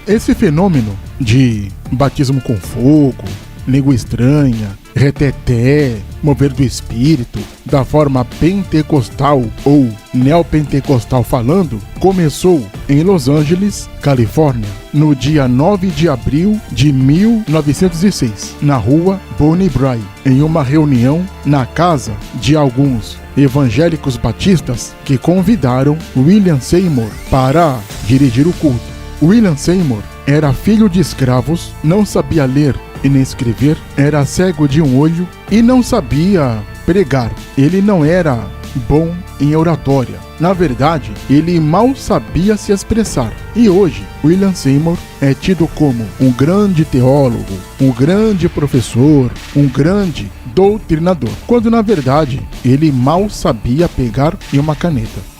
Esse fenômeno de batismo com fogo, língua estranha, reteté, mover do espírito, da forma pentecostal ou neopentecostal falando, começou em Los Angeles, Califórnia, no dia 9 de abril de 1906, na rua Bonnie Brae, em uma reunião na casa de alguns evangélicos batistas que convidaram William Seymour para dirigir o culto. William Seymour era filho de escravos, não sabia ler e nem escrever, era cego de um olho e não sabia pregar. Ele não era bom em oratória. Na verdade, ele mal sabia se expressar. E hoje, William Seymour é tido como um grande teólogo, um grande professor, um grande doutrinador, quando na verdade ele mal sabia pegar em uma caneta.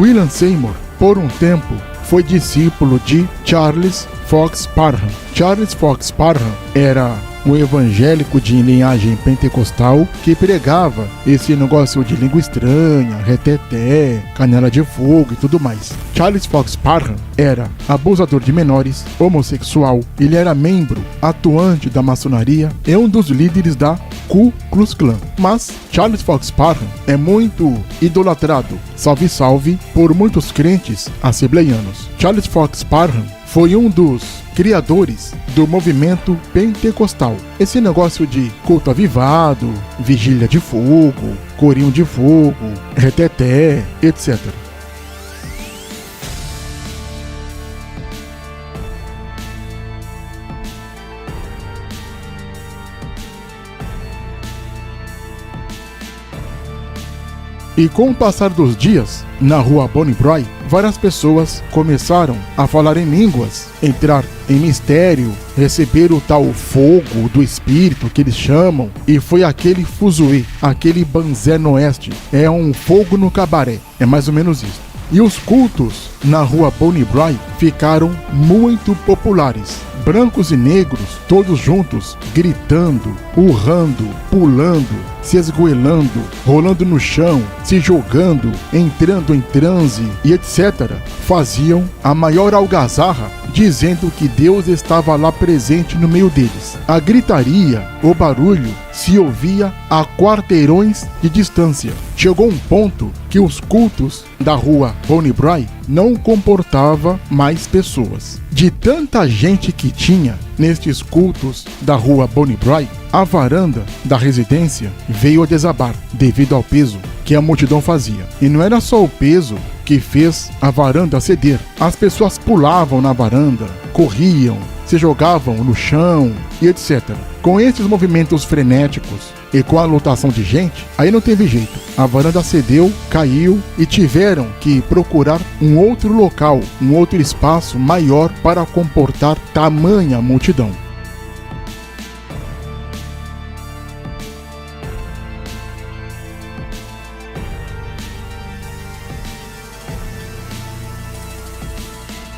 William Seymour, por um tempo, foi discípulo de Charles Fox Parham. Charles Fox Parham era um evangélico de linhagem pentecostal que pregava esse negócio de língua estranha, reteté, canela de fogo e tudo mais. Charles Fox Parham era abusador de menores, homossexual, ele era membro atuante da maçonaria e um dos líderes da Ku Klux Klan. Mas Charles Fox Parham é muito idolatrado, salve salve, por muitos crentes assembleianos. Charles Fox Parham foi um dos criadores do movimento pentecostal. Esse negócio de culto avivado, vigília de fogo, corinho de fogo, reteté, etc. E com o passar dos dias, na rua Bonnie Brae, várias pessoas começaram a falar em línguas, entrar em mistério, receber o tal fogo do espírito que eles chamam, e foi aquele fuzuê, aquele banzé no oeste, é um fogo no cabaré, é mais ou menos isso. E os cultos na rua Bonnie Brae ficaram muito populares. Brancos e negros, todos juntos, gritando, urrando, pulando, se esgoelando, rolando no chão, se jogando, entrando em transe e etc., faziam a maior algazarra, dizendo que Deus estava lá presente no meio deles. A gritaria, o barulho, se ouvia a quarteirões de distância. Chegou um ponto que os cultos da rua Bonnie Brae não comportava mais pessoas. De tanta gente que tinha nestes cultos da rua Bonnie Brae, a varanda da residência veio a desabar devido ao peso que a multidão fazia. E não era só o peso que fez a varanda ceder. As pessoas pulavam na varanda, corriam, se jogavam no chão e etc. Com esses movimentos frenéticos e com a lotação de gente, aí não teve jeito. A varanda cedeu, caiu e tiveram que procurar um outro local, um outro espaço maior para comportar tamanha multidão.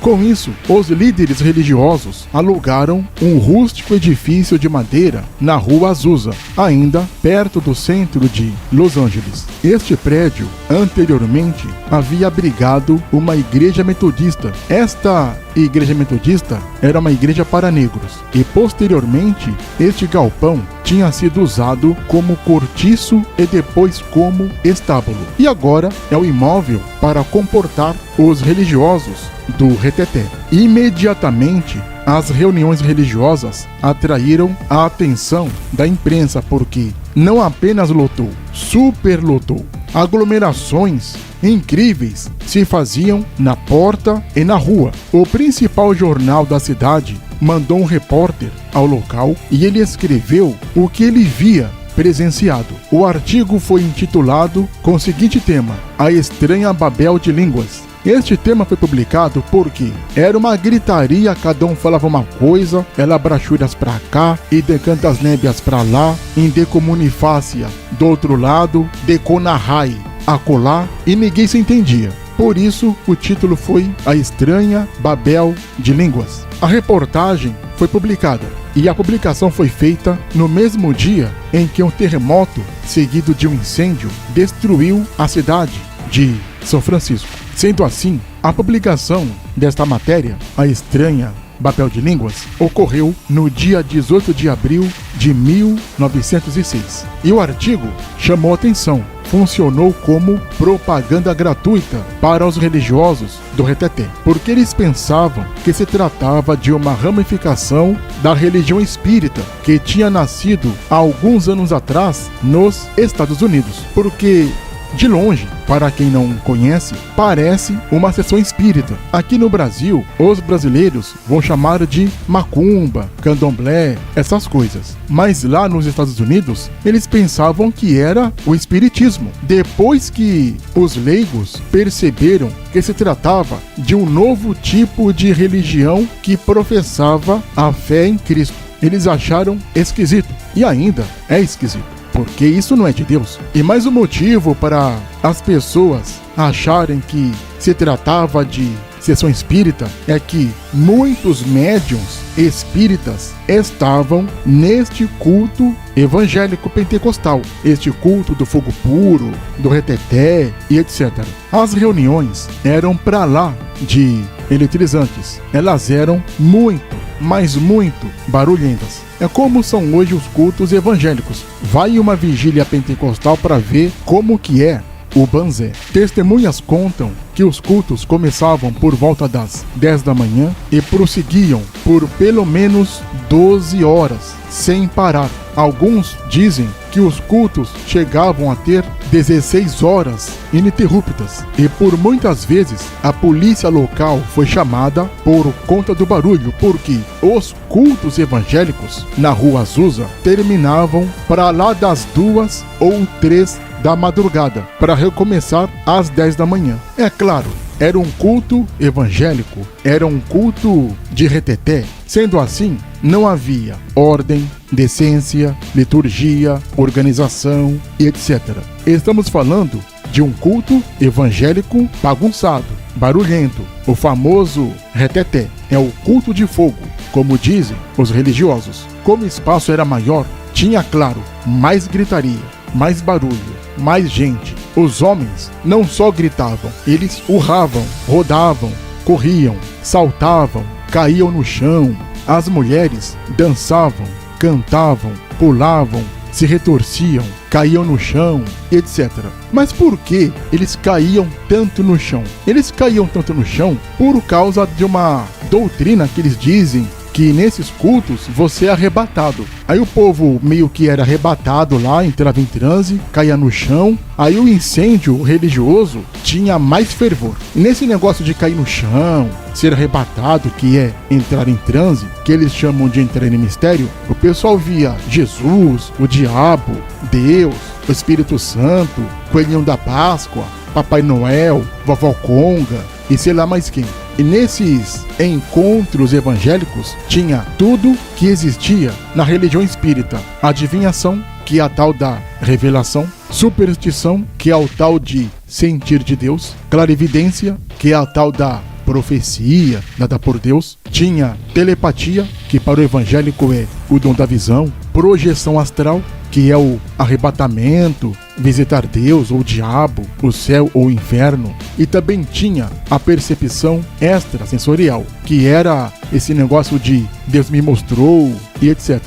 Com isso, os líderes religiosos alugaram um rústico edifício de madeira na rua Azusa, ainda perto do centro de Los Angeles. Este prédio, anteriormente, havia abrigado uma igreja metodista. Esta igreja metodista era uma igreja para negros e, posteriormente, este galpão tinha sido usado como cortiço e depois como estábulo. E agora é o imóvel para comportar os religiosos do reteté. Imediatamente, as reuniões religiosas atraíram a atenção da imprensa porque não apenas lotou, superlotou. Aglomerações incríveis se faziam na porta e na rua. O principal jornal da cidade mandou um repórter ao local e ele escreveu o que ele via presenciado. O artigo foi intitulado com o seguinte tema: A Estranha Babel de Línguas. Este tema foi publicado porque era uma gritaria, cada um falava uma coisa, ela brachuras pra cá, e decantas nébias pra lá, indecomunifácia do outro lado, deconarrai acolá, e ninguém se entendia. Por isso, o título foi A Estranha Babel de Línguas. A reportagem foi publicada e a publicação foi feita no mesmo dia em que um terremoto, seguido de um incêndio, destruiu a cidade de São Francisco. Sendo assim, a publicação desta matéria, A Estranha Babel de Línguas, ocorreu no dia 18 de abril de 1906. E o artigo chamou atenção, funcionou como propaganda gratuita para os religiosos do Reteté, porque eles pensavam que se tratava de uma ramificação da religião espírita que tinha nascido há alguns anos atrás nos Estados Unidos, porque de longe, para quem não conhece, parece uma sessão espírita. Aqui no Brasil, os brasileiros vão chamar de macumba, candomblé, essas coisas. Mas lá nos Estados Unidos, eles pensavam que era o espiritismo. Depois que os leigos perceberam que se tratava de um novo tipo de religião que professava a fé em Cristo, eles acharam esquisito. E ainda é esquisito, porque isso não é de Deus. E mais um motivo para as pessoas acharem que se tratava de sessão espírita é que muitos médiuns espíritas estavam neste culto evangélico pentecostal, este culto do fogo puro, do reteté e etc. As reuniões eram para lá de eletrizantes, elas eram muito, mas muito barulhentas. É como são hoje os cultos evangélicos. Vai uma vigília pentecostal para ver como que é o banzé. Testemunhas contam que os cultos começavam por volta das 10 da manhã e prosseguiam por pelo menos 12 horas, sem parar. Alguns dizem que os cultos chegavam a ter 16 horas ininterruptas e por muitas vezes a polícia local foi chamada por conta do barulho, porque os cultos evangélicos na Rua Azusa terminavam para lá das 2 ou 3 da madrugada, para recomeçar às 10 da manhã. É claro, era um culto evangélico, era um culto de reteté. Sendo assim, não havia ordem, decência, liturgia, organização e etc. Estamos falando de um culto evangélico bagunçado, barulhento, o famoso reteté. É o culto de fogo, como dizem os religiosos. Como o espaço era maior, tinha, claro, mais gritaria, mais barulho, mais gente. Os homens não só gritavam, eles urravam, rodavam, corriam, saltavam, caíam no chão. As mulheres dançavam, cantavam, pulavam, se retorciam, caíam no chão, etc. Mas por que eles caíam tanto no chão? Eles caíam tanto no chão por causa de uma doutrina que eles dizem que nesses cultos você é arrebatado. Aí o povo meio que era arrebatado lá, entrava em transe, caía no chão. Aí o incêndio religioso tinha mais fervor. E nesse negócio de cair no chão, ser arrebatado, que é entrar em transe, que eles chamam de entrar em mistério, o pessoal via Jesus, o diabo, Deus, o Espírito Santo, Coelhinho da Páscoa, Papai Noel, Vovó Conga e sei lá mais quem. E nesses encontros evangélicos tinha tudo que existia na religião espírita: adivinhação, que é a tal da revelação; superstição, que é o tal de sentir de Deus; clarividência, que é a tal da profecia dada por Deus; tinha telepatia, que para o evangélico é o dom da visão; projeção astral, que é o arrebatamento, visitar Deus ou o diabo, o céu ou o inferno. E também tinha a percepção extrasensorial, que era esse negócio de Deus me mostrou e etc.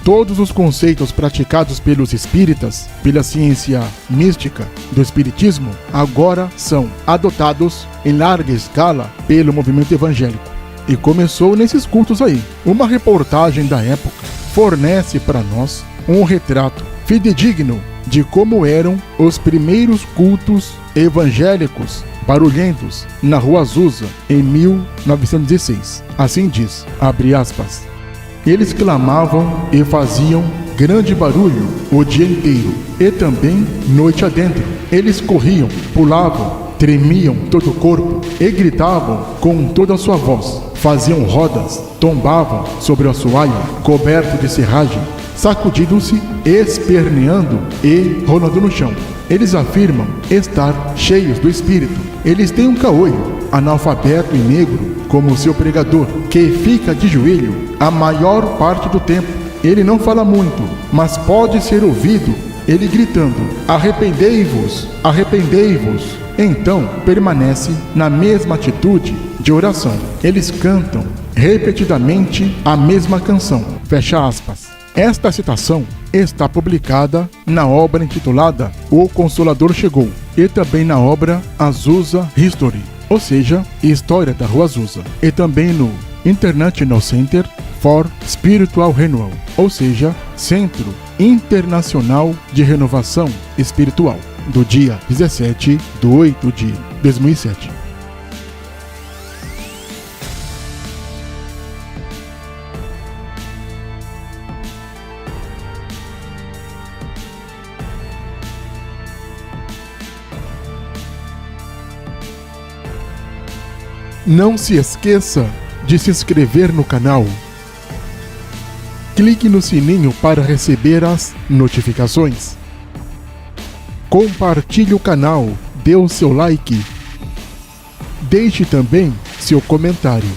Todos os conceitos praticados pelos espíritas, pela ciência mística do espiritismo, agora são adotados em larga escala pelo movimento evangélico. E começou nesses cultos aí. Uma reportagem da época fornece para nós um retrato fidedigno de como eram os primeiros cultos evangélicos barulhentos na Rua Azusa em 1916. Assim diz, abre aspas: eles clamavam e faziam grande barulho o dia inteiro e também noite adentro. Eles corriam, pulavam, tremiam todo o corpo e gritavam com toda a sua voz. Faziam rodas, tombavam sobre o assoalho coberto de serragem, sacudindo-se, esperneando e rolando no chão. Eles afirmam estar cheios do espírito. Eles têm um caolho, analfabeto e negro como seu pregador, que fica de joelho a maior parte do tempo. Ele não fala muito, mas pode ser ouvido ele gritando: arrependei-vos, arrependei-vos. Então permanece na mesma atitude de oração. Eles cantam repetidamente a mesma canção. Fecha aspas. Esta citação está publicada na obra intitulada O Consolador Chegou e também na obra Azusa History, ou seja, História da Rua Azusa, e também no International Center for Spiritual Renewal, ou seja, Centro Internacional de Renovação Espiritual, do dia 17/8/2007. Não se esqueça de se inscrever no canal. Clique no sininho para receber as notificações. Compartilhe o canal, dê o seu like. Deixe também seu comentário.